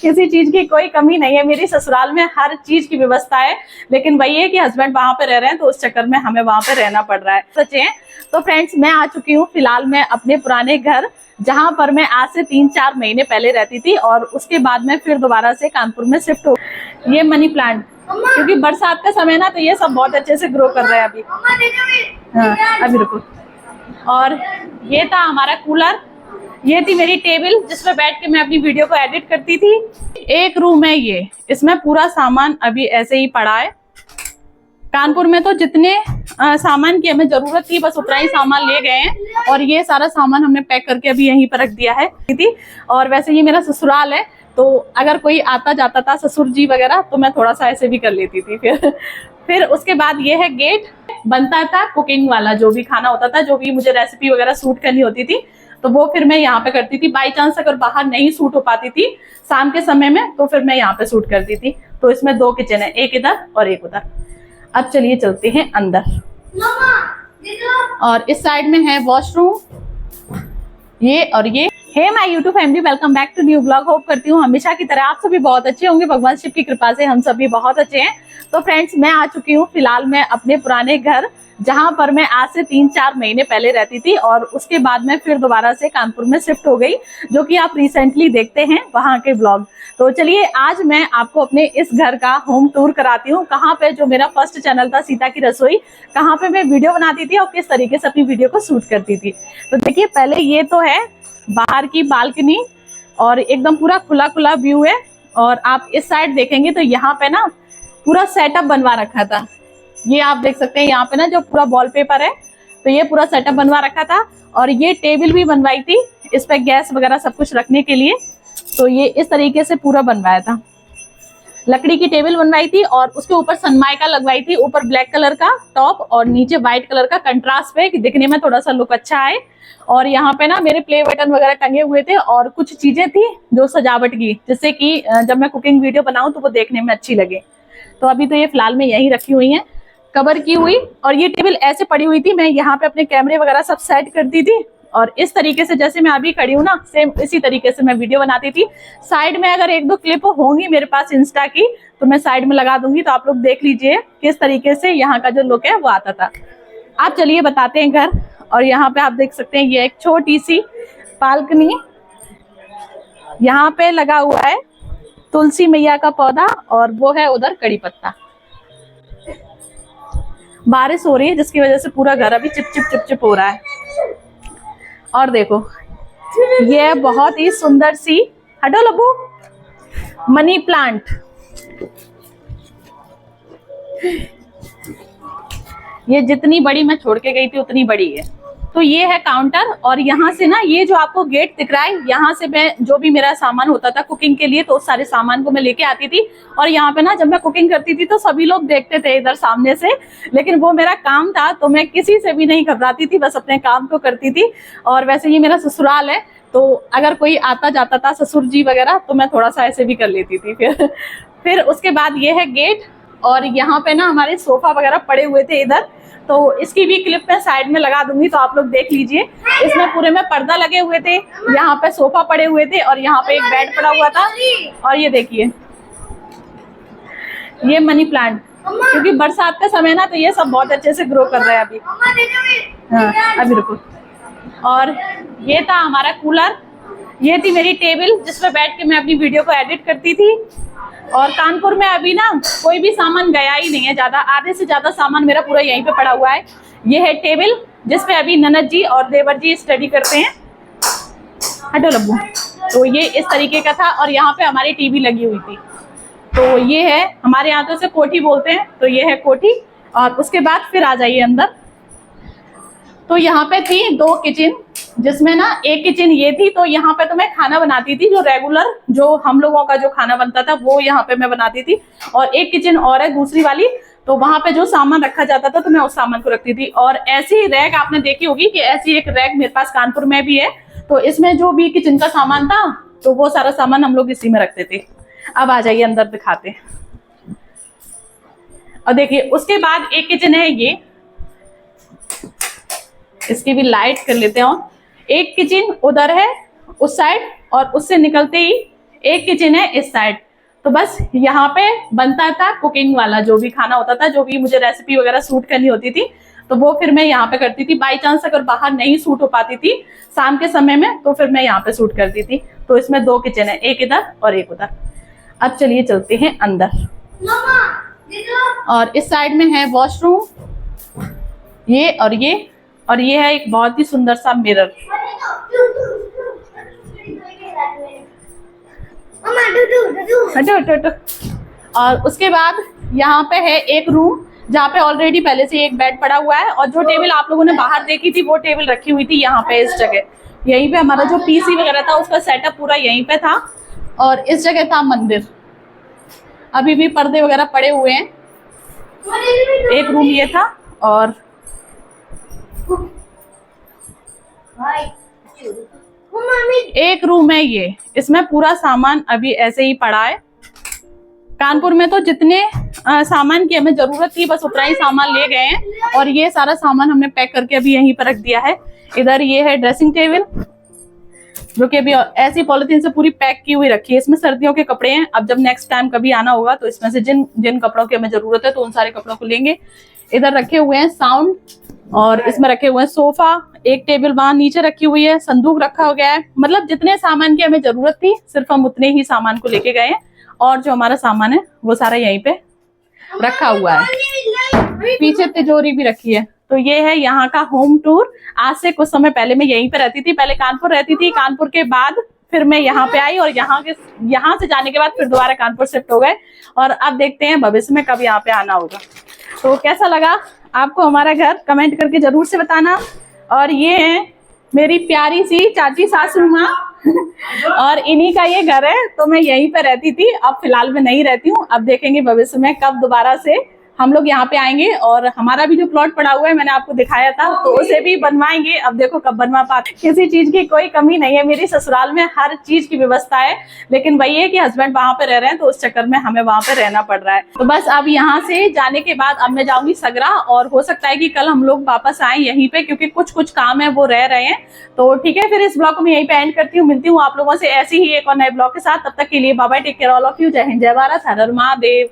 किसी चीज की कोई कमी नहीं है, मेरी ससुराल में हर चीज की व्यवस्था है। लेकिन वही है कि हस्बैंड वहां पे रह रहे हैं तो उस चक्कर में हमें वहां पे रहना पड़ रहा है। सच है। तो फ्रेंड्स, मैं आ चुकी हूँ फिलहाल मैं अपने पुराने घर, जहां पर मैं आज से 3-4 महीने पहले रहती थी और उसके बाद में फिर दोबारा से कानपुर में शिफ्ट हो। ये मनी प्लांट, क्योंकि बरसात का समय ना, तो ये सब बहुत अच्छे से ग्रो कर रहे हैं अभी। हाँ, अभी रुको। और ये था हमारा कूलर, ये थी मेरी टेबल जिसपे बैठ के मैं अपनी वीडियो को एडिट करती थी। एक रूम है ये, इसमें पूरा सामान अभी ऐसे ही पड़ा है। कानपुर में तो जितने सामान की हमें जरूरत थी बस उतना ही सामान ले गए हैं, और ये सारा सामान हमने पैक करके अभी यहीं पर रख दिया है। और वैसे ये मेरा ससुराल है, तो अगर कोई आता जाता था ससुर जी वगैरह तो मैं थोड़ा सा ऐसे भी कर लेती थी। फिर उसके बाद ये है गेट, बनता था कुकिंग वाला, जो भी खाना होता था, जो भी मुझे रेसिपी वगैरह शूट करनी होती थी तो वो फिर मैं यहाँ पे करती थी। बाई चांस अगर बाहर नहीं शूट हो पाती थी शाम के समय में तो फिर मैं यहाँ पे शूट करती थी। तो इसमें 2 किचन है, एक इधर और एक उधर। अब चलिए चलते हैं अंदर। और इस साइड में है वॉशरूम, ये और ये। Hey my YouTube family, welcome back to new blog. Hope करती हूँ हमेशा की तरह आप सभी बहुत अच्छे होंगे। भगवान शिव की कृपा से हम सभी बहुत अच्छे हैं। तो फ्रेंड्स, मैं आ चुकी हूँ फिलहाल मैं अपने पुराने घर, जहां पर मैं आज से 3-4 महीने पहले रहती थी और उसके बाद में फिर दोबारा से कानपुर में शिफ्ट हो गई, जो कि आप रिसेंटली देखते हैं वहां के ब्लॉग। तो चलिए आज मैं आपको अपने इस घर का होम टूर कराती हूँ। कहाँ पे जो मेरा फर्स्ट चैनल था सीता की रसोई, कहाँ पे मैं वीडियो बनाती थी और किस तरीके से अपनी वीडियो को शूट करती थी। तो देखिए, पहले ये तो है बाहर की बालकनी और एकदम पूरा खुला खुला व्यू है। और आप इस साइड देखेंगे तो यहाँ पे ना पूरा सेटअप बनवा रखा था। ये आप देख सकते हैं यहाँ पे ना जो पूरा वॉलपेपर है, तो ये पूरा सेटअप बनवा रखा था। और ये टेबल भी बनवाई थी इस पे गैस वगैरह सब कुछ रखने के लिए। तो ये इस तरीके से पूरा बनवाया था, लकड़ी की टेबल बनवाई थी और उसके ऊपर सनमाइका लगवाई थी। ऊपर ब्लैक कलर का टॉप और नीचे व्हाइट कलर का कंट्रास्ट पे, कि दिखने में थोड़ा सा लुक अच्छा आए। और यहाँ पे ना मेरे प्ले बटन वगैरह टंगे हुए थे और कुछ चीजें थी जो सजावट की, जिससे कि जब मैं कुकिंग वीडियो बनाऊं तो वो देखने में अच्छी लगे। तो अभी तो ये फिलहाल में यहीं रखी हुई है, कवर की हुई। और ये टेबल ऐसे पड़ी हुई थी, मैं यहाँ पे अपने कैमरे वगैरह सब सेट करती थी और इस तरीके से जैसे मैं अभी खड़ी हूँ ना, सेम इसी तरीके से मैं वीडियो बनाती थी। साइड में अगर 1-2 क्लिप होंगी मेरे पास इंस्टा की तो मैं साइड में लगा दूंगी, तो आप लोग देख लीजिए किस तरीके से यहाँ का जो लुक है वो आता था। आप चलिए बताते हैं घर। और यहाँ पे आप देख सकते हैं ये एक छोटी सी बालकनी, यहाँ पे लगा हुआ है तुलसी मैया का पौधा और वो है उधर कड़ी पत्ता। बारिश हो रही है जिसकी वजह से पूरा घर अभी चिप चिप चिप चिप हो रहा है। और देखो, ये बहुत ही सुंदर सी, हटो लब्बू, मनी प्लांट। ये जितनी बड़ी मैं छोड़ के गई थी उतनी बड़ी है। तो ये है काउंटर और यहाँ से ना ये जो आपको गेट दिख रहा है, यहाँ से मैं जो भी मेरा सामान होता था कुकिंग के लिए तो उस सारे सामान को मैं लेके आती थी। और यहाँ पे ना जब मैं कुकिंग करती थी तो सभी लोग देखते थे इधर सामने से, लेकिन वो मेरा काम था तो मैं किसी से भी नहीं घबराती थी, बस अपने काम को करती थी। और वैसे ये मेरा ससुराल है, तो अगर कोई आता जाता था ससुर जी वगैरह तो मैं थोड़ा सा ऐसे भी कर लेती थी। फिर उसके बाद ये है गेट और यहाँ पे ना हमारे सोफा वगैरह पड़े हुए थे इधर, तो इसकी भी क्लिप मैं साइड में लगा दूंगी तो आप लोग देख लीजिए। इसमें पूरे में पर्दा लगे हुए थे, यहाँ पे सोफा पड़े हुए थे और यहाँ पे एक बेड पड़ा हुआ था। और ये देखिए, ये मनी प्लांट, क्योंकि बरसात का समय ना तो ये सब बहुत अच्छे से ग्रो कर रहे हैं अभी। हाँ, अभी रुको। और ये था हमारा कूलर, ये थी मेरी टेबल जिसपे बैठ के मैं अपनी वीडियो को एडिट करती थी। और कानपुर में अभी ना कोई भी सामान गया ही नहीं है ज्यादा, आधे से ज्यादा सामान मेरा पूरा यहीं पे पड़ा हुआ है। ये है टेबल जिसपे अभी ननद जी और देवर जी स्टडी करते हैं। हटो लब्बू। तो ये इस तरीके का था और यहाँ पे हमारी टीवी लगी हुई थी। तो ये है, हमारे यहाँ तो इसे कोठी बोलते हैं, तो ये है कोठी। और उसके बाद फिर आ जाइए अंदर। तो यहाँ पे थी 2 किचन, जिसमें ना एक किचन ये थी, तो यहाँ पे तो मैं खाना बनाती थी, जो रेगुलर जो हम लोगों का जो खाना बनता था वो यहाँ पे मैं बनाती थी। और एक किचन और है दूसरी वाली, तो वहां पे जो सामान रखा जाता था तो मैं उस सामान को रखती थी। और ऐसी रैक आपने देखी होगी कि ऐसी एक रैक मेरे पास कानपुर में भी है, तो इसमें जो भी किचन का सामान था तो वो सारा सामान हम लोग इसी में रखते थे। अब आ जाइए अंदर दिखाते हैं। और देखिए उसके बाद एक किचन है ये, इसकी भी लाइट कर लेते हैं। एक किचन उधर है उस साइड और उससे निकलते ही एक किचन है इस साइड। तो बस यहाँ पे बनता था कुकिंग वाला जो भी खाना होता था, जो भी मुझे रेसिपी वगैरह शूट करनी होती थी तो वो फिर मैं यहाँ पे करती थी। बाई चांस अगर बाहर नहीं शूट हो पाती थी शाम के समय में तो फिर मैं यहाँ पे शूट करती थी। तो इसमें 2 किचन है, एक इधर और एक उधर। अब चलिए चलते हैं अंदर। और इस साइड में है वॉशरूम, ये और ये है एक बहुत ही सुंदर सा मिरर। और उसके बाद यहाँ पे है एक रूम जहाँ पे ऑलरेडी पहले से एक बेड पड़ा हुआ है, और जो टेबल आप लोगों ने बाहर देखी थी वो टेबल रखी हुई थी यहाँ पे इस जगह। यहीं पे हमारा जो पीसी वगैरह था उसका सेटअप पूरा यहीं पे था, और इस जगह था मंदिर। अभी भी पर्दे वगैरह पड़े हुए हैं। एक रूम ये था, और एक रूम है ये, इसमें पूरा सामान अभी ऐसे ही पड़ा है। कानपुर में तो जितने सामान की हमें जरूरत थी बस उतना ही सामान ले गए हैं, और ये सारा सामान हमने पैक करके अभी यहीं पर रख दिया है। इधर ये है ड्रेसिंग टेबल जो कि अभी ऐसी पॉलिथीन से पूरी पैक की हुई रखी है। इसमें सर्दियों के कपड़े हैं, अब जब नेक्स्ट टाइम कभी आना होगा तो इसमें से जिन जिन कपड़ों की हमें जरूरत है तो उन सारे कपड़ों को लेंगे। इधर रखे हुए हैं साउंड, और इसमें रखे हुए हैं सोफा, एक टेबल वहां नीचे रखी हुई है, संदूक रखा हो गया है। मतलब जितने सामान की हमें जरूरत थी सिर्फ हम उतने ही सामान को लेके गए हैं, और जो हमारा सामान है वो सारा यहीं पे रखा हुआ है। पीछे तिजोरी भी रखी है। तो ये है यहाँ का होम टूर। आज से कुछ समय पहले मैं यहीं पे रहती थी, पहले कानपुर रहती थी। कानपुर के बाद फिर मैं यहाँ पे आई, और यहाँ से जाने के बाद फिर दोबारा कानपुर शिफ्ट हो गए, और अब देखते हैं भविष्य में कब यहाँ पे आना होगा। तो कैसा लगा आपको हमारा घर, कमेंट करके जरूर से बताना। और ये है मेरी प्यारी सी चाची सासू माँ और इन्हीं का ये घर है। तो मैं यहीं पे रहती थी, अब फिलहाल मैं नहीं रहती हूँ। अब देखेंगे भविष्य में कब दोबारा से हम लोग यहाँ पे आएंगे, और हमारा भी जो प्लॉट पड़ा हुआ है मैंने आपको दिखाया था तो उसे भी बनवाएंगे। अब देखो कब बनवा पाते। किसी चीज की कोई कमी नहीं है, मेरी ससुराल में हर चीज की व्यवस्था है, लेकिन वही है कि हस्बैंड वहां पे रह रहे हैं तो उस चक्कर में हमें वहां पे रहना पड़ रहा है। तो बस अब यहाँ से जाने के बाद अब मैं जाऊंगी सगरा, और हो सकता है कि कल हम लोग वापस आए यहीं पे, क्योंकि कुछ काम है वो रह रहे हैं। तो ठीक है, फिर इस ब्लॉग को मैं यहीं पे एंड करती हूँ। मिलती हूँ आप लोगों से ऐसी ही एक और नए ब्लॉग के साथ। तब तक के लिए bye bye, take care all of you. जय हिंद, जय भारत, हर हर महादेव।